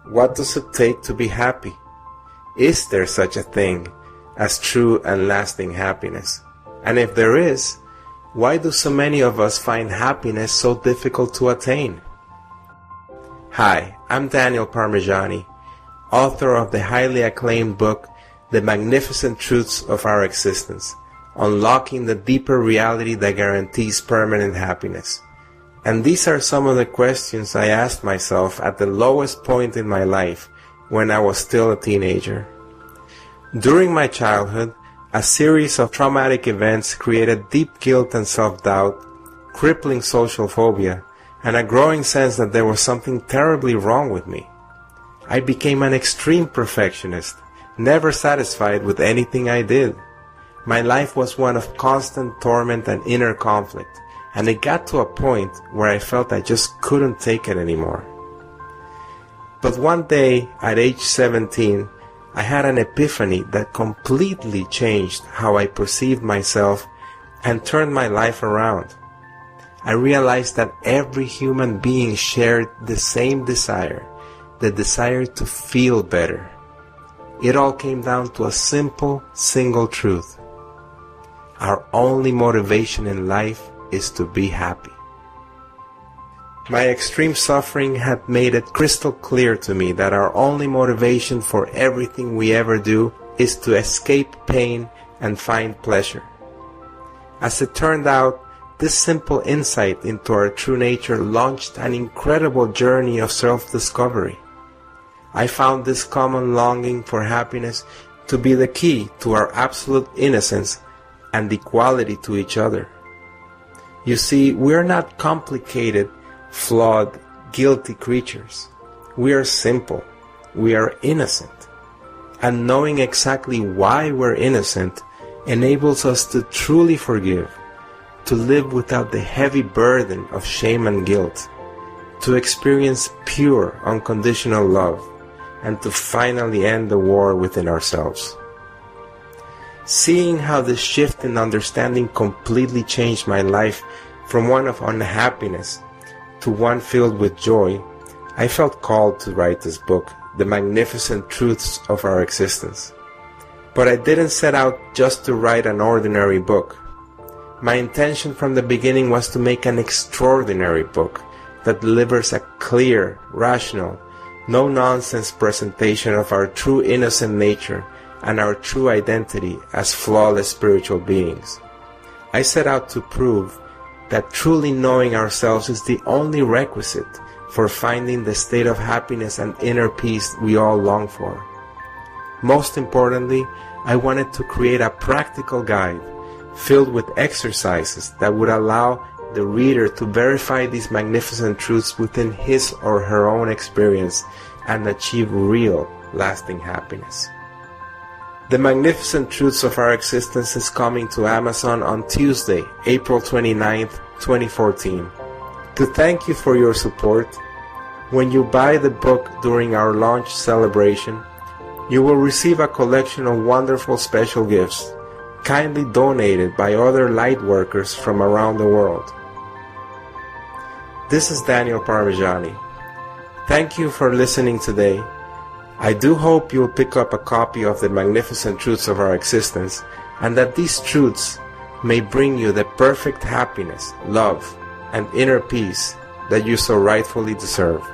What does it take to be happy? Is there such a thing as true and lasting happiness? And if there is, why do so many of us find happiness so difficult to attain? Hi, I'm Daniel Parmigiani, author of the highly acclaimed book, The Magnificent Truths of Our Existence, Unlocking the Deeper Reality that Guarantees Permanent Happiness. And these are some of the questions I asked myself at the lowest point in my life when I was still a teenager. During my childhood, a series of traumatic events created deep guilt and self-doubt, crippling social phobia, and a growing sense that there was something terribly wrong with me. I became an extreme perfectionist, never satisfied with anything I did. My life was one of constant torment and inner conflict, and it got to a point where I felt I just couldn't take it anymore. But one day, at age 17, I had an epiphany that completely changed how I perceived myself and turned my life around. I realized that every human being shared the same desire, the desire to feel better. It all came down to a simple, single truth. Our only motivation in life is to be happy. My extreme suffering had made it crystal clear to me that our only motivation for everything we ever do is to escape pain and find pleasure. As it turned out, this simple insight into our true nature launched an incredible journey of self-discovery. I found this common longing for happiness to be the key to our absolute innocence and equality to each other. You see, we're not complicated, flawed, guilty creatures. We are simple. We are innocent. And knowing exactly why we're innocent enables us to truly forgive, to live without the heavy burden of shame and guilt, to experience pure, unconditional love, and to finally end the war within ourselves. Seeing how this shift in understanding completely changed my life from one of unhappiness to one filled with joy, I felt called to write this book, The Magnificent Truths of Our Existence. But I didn't set out just to write an ordinary book. My intention from the beginning was to make an extraordinary book that delivers a clear, rational, no-nonsense presentation of our true innocent nature and our true identity as flawless spiritual beings. I set out to prove that truly knowing ourselves is the only requisite for finding the state of happiness and inner peace we all long for. Most importantly, I wanted to create a practical guide filled with exercises that would allow the reader to verify these magnificent truths within his or her own experience and achieve real, lasting happiness. The Magnificent Truths of Our Existence is coming to Amazon on Tuesday, April 29th, 2014. To thank you for your support, when you buy the book during our launch celebration, you will receive a collection of wonderful special gifts, kindly donated by other light workers from around the world. This is Daniel Parmigiani. Thank you for listening today. I do hope you'll pick up a copy of The Magnificent Truths of Our Existence, and that these truths may bring you the perfect happiness, love, and inner peace that you so rightfully deserve.